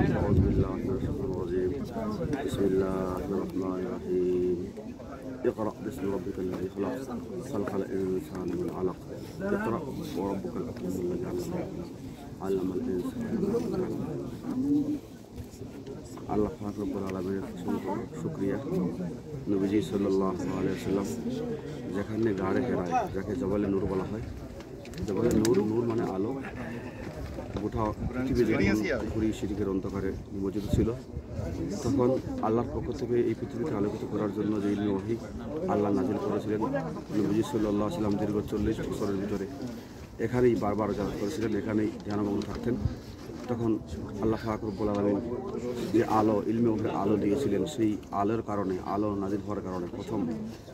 أعوذ بالله من الشيطان الرجيم. بسم الله الرحمن الرحيم. اقرأ باسم ربك الذي خلق خلق الإنسان من علق اقرأ وربك الأكرم الذي علم الإنسان ما لم يعلم. আল্লাহ পাক রব্বুল আলামিনের শুকরিয়া। নবীজি সাল্লাল্লাহু আলাইহি ওয়াসাল্লাম যেখানে গাড়ে হেরায়, যাকে জবালে নূর বলা হয়, জবালে নূর, নূর মানে আলো, গোটা পৃথিবী শিরকের অন্ধকারে নিমজ্জিত ছিল। তখন আল্লাহর পক্ষ থেকে এই পৃথিবীকে আলোকিত করার জন্য যে ইলমে ওহী আল্লাহ নাজিল করেছিলেন, নবীজি সাল্লাল্লাহু আলাইহি ওয়াসাল্লাম দীর্ঘ 40 বছরের ভিতরে এখানেই বারবার যাতায়াত করেছিলেন, এখানেই ধ্যানমগ্ন থাকতেন। তখন আল্লাহ পাক রব্বুল আলামিন যে আলো, ইলমে ওহীর আলো দিয়েছিলেন, সেই আলোর কারণে, আলো নাজিল হওয়ার কারণে প্রথম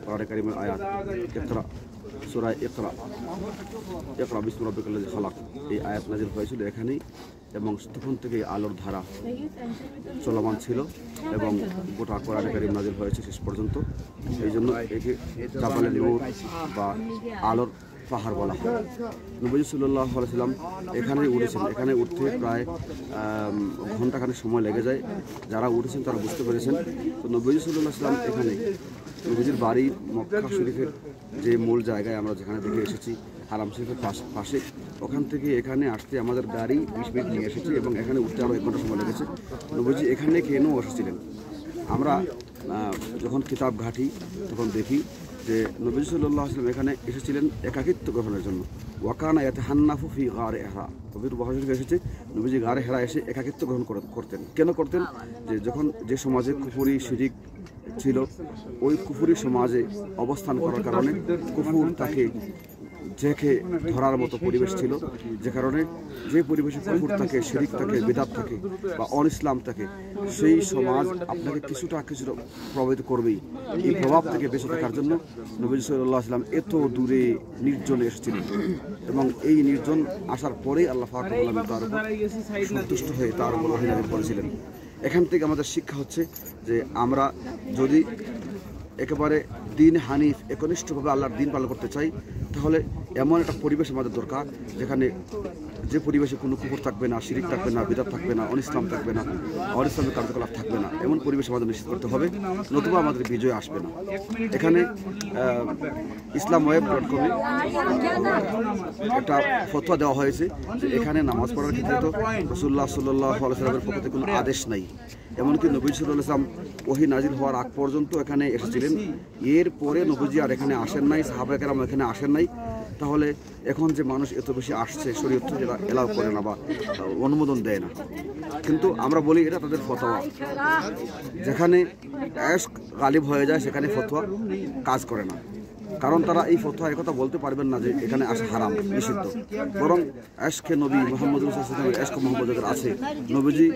কোরআনে কারীমের আয়াত ইকরা, সূরা ইকরা, ইকরা বিসমি রাব্বিকাল্লাযী খালাক, এই আয়াত নাজিল হয়েছিল এখানেই, এবং তখন থেকে আলোর ধারা চলমান ছিল এবং গোটা কোরআনে কারীম নাজিল হয়েছে শেষ পর্যন্ত। এই জন্য একে জাবালে নূর বা আলোর পাহাড় বলা হয়। নবী সাল্লাল্লাহু আলাইহি ওয়াসাল্লাম এখানেই উঠেছেন, এখানে উঠতে প্রায় ঘন্টাখানেক সময় লেগে যায়। যারা উঠেছেন তারা বুঝতে পেরেছেন। তো নবী সাল্লাল্লাহু আলাইহি ওয়াসাল্লাম এখানে, নবীজির বাড়ি মক্কা শরীফের যে মূল জায়গায় আমরা যেখানে থেকে এসেছি, হারাম শরীফের পাশে, ওখান থেকে এখানে আসতে আমাদের গাড়ি 20 মিনিট নিয়ে এসেছি এবং এখানে উঠতে আরও 1 ঘন্টা সময় লেগেছে। নবীজি এখানে কেন এসেছিলেন? আমরা যখন কিতাব ঘাঁটি তখন দেখি যে নবী সাল্লাল্লাহু আলাইহি ওয়াসাল্লাম এখানে এসেছিলেন একাকিত্ব গ্রহণের জন্য। ওয়াকানা ইয়াতাহান্নাফু ফি গারে হেরা, পবিত্র বুখারী শরীফে এসেছে নবীজি গারে হেরা এসে একাকিত্ব গ্রহণ করতেন। কেন করতেন? যে সমাজে কুফরি শিরিক ছিল, ওই কুফরি সমাজে অবস্থান করার কারণে কুফর তাকে দেখে ধরার মতো পরিবেশ ছিল, যে কারণে যে পরিবেশে কুফর থাকে, শিরিক থাকে, বিদআত থাকে বা অন-ইসলাম থাকে, সেই সমাজ আপনাকে কিছুটা প্রভাবিত করবেই। এই প্রভাব থেকে বেঁচে থাকার জন্য নবী সাল্লাল্লাহু আলাইহি ওয়াসাল্লাম এত দূরে নির্জনে এসেছিলেন এবং এই নির্জন আসার পরেই আল্লাহ পাক রব্বুল আলামিন তার উপর সন্তুষ্ট হয়ে তার উপর ওহী নাযিল করেছিলেন। এখান থেকে আমাদের শিক্ষা হচ্ছে যে আমরা যদি একেবারে দিন হানিফ, একনিষ্ঠভাবে আল্লাহর দিন পালন করতে চাই, তাহলে এমন একটা পরিবেশ আমাদের দরকার যেখানে, যে পরিবেশে কোনো কুফর থাকবে না, শিরিক থাকবে না, বিদআত থাকবে না, অন-ইসলাম থাকবে না, অন-ইসলামের কার্যকলাপ থাকবে না, এমন পরিবেশ আমাদের নিশ্চিত করতে হবে, নতুবা আমাদের বিজয় আসবে না। এখানে islamweb.com একটা ফতোয়া দেওয়া হয়েছে যে এখানে নামাজ পড়ার ক্ষেত্রে তো রাসূলুল্লাহ সাল্লাল্লাহু আলাইহি ওয়াসাল্লামের পক্ষ থেকে কোনো আদেশ নাই। এমনকি নবী সাল্লাল্লাহু আলাইহি ওয়াসাল্লাম ওহী নাজিল হওয়ার আগ পর্যন্ত এখানে এসেছিলেন, এর পরে নবীজি আর এখানে আসেন নাই, সাহাবায়ে কেরাম এখানে আসেন নাই। তাহলে এখন যে মানুষ এত বেশি আসছে, শরীয়ত যেটা এলাও করে না বা অনুমোদন দেয় না, কিন্তু আমরা বলি এটা তাদের ফতোয়া। যেখানে ইশক গালিব হয়ে যায় সেখানে ফতোয়া কাজ করে না, কারণ তারা এই ফতোয়া একথা বলতে পারবেন না যে এখানে আসা হারাম, নিষিদ্ধ। বরং ইশকে নবী মুহাম্মদ রাসূলুল্লাহ সাল্লাল্লাহু আলাইহি ওয়াসাল্লামের ইশক মুহাম্মদ যাদের আছে, নবীজি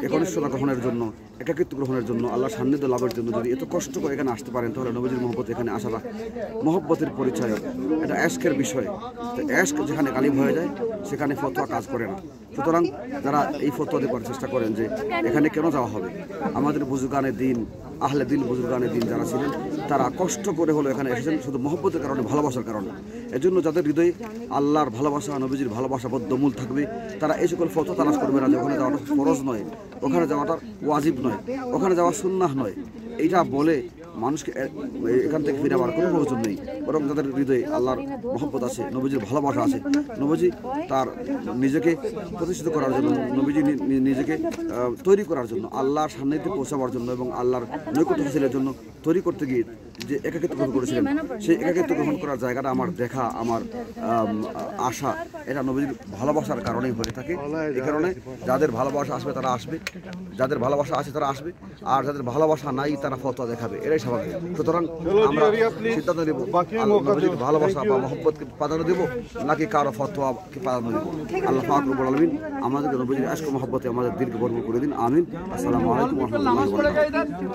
একনিষ্ঠতা গ্রহণের জন্য, একাকিত্ব গ্রহণের জন্য, আল্লাহর সান্নিধ্য লাভের জন্য যদি এত কষ্ট করে এখানে আসতে পারেন, তাহলে নবীজির মহব্বত এখানে আসাটা মহব্বতের পরিচয়, এটা ইশকের বিষয়। তো ইশক যেখানে গালিব হয়ে যায় সেখানে ফতোয়া কাজ করে না। সুতরাং যারা এই ফতোয়া দেওয়ার চেষ্টা করেন যে এখানে কেন যাওয়া হবে, আমাদের বুজুর্গানে দিন, আহলে দিন, বুজুর্গানে দিন যারা ছিলেন তারা কষ্ট করে হলো এখানে এসেছেন শুধু মহব্বতের কারণে, ভালোবাসার কারণে। এজন্য যাদের হৃদয়ে আল্লাহর ভালোবাসা, নবীজির ভালোবাসা বদ্ধমূল থাকবে, তারা এই সকল ফতোয়া তালাশ করবে না যে ওখানে যাওয়াটা ফরজ নয়, ওখানে যাওয়াটা ওয়াজিব নয়, ওখানে যাওয়া সুন্নাহ নয়। এইটা বলে মানুষকে এখান থেকে ফিরে আবার কোনো প্রয়োজন নেই। বরং যাদের হৃদয়ে আল্লাহর মহব্বত আছে, নবীজির ভালোবাসা আছে, নবীজি তার নিজেকে প্রতিষ্ঠিত করার জন্য, নবীজি নিজেকে তৈরি করার জন্য, আল্লাহর সান্নিধ্যে পৌঁছাবার জন্য এবং আল্লাহর নৈকট্য হাসিলের জন্য তৈরি করতে গিয়ে যে একাকিত্ব গ্রহণ করেছিলেন, সেই একাকিত্ব গ্রহণ করার জায়গাটা আমার দেখা, আমার আশা, এটা নবীজির ভালোবাসার কারণেই হয়ে থাকে। এই কারণে যাদের ভালোবাসা আসবে তারা আসবে, যাদের ভালোবাসা আছে তারা আসবে, আর যাদের ভালোবাসা নাই তারা ফতোয়া দেখাবে, এটাই স্বাভাবিক। সুতরাং আমরা সিদ্ধান্ত নেব নবীজির ভালোবাসা বা মহব্বতকে প্রাধান্য দেব নাকি কারো ফতোয়াকে প্রাধান্য দেব। আল্লাহ পাক রব্বুল আলামিন আমাদেরকে নবীজির ইশক মহব্বতে আমাদের দিলকে ভরপুর করে দিন। আমিন। আসসালামু আলাইকুম ওয়া রাহমাতুল্লাহি ওয়া বারাকাতুহু।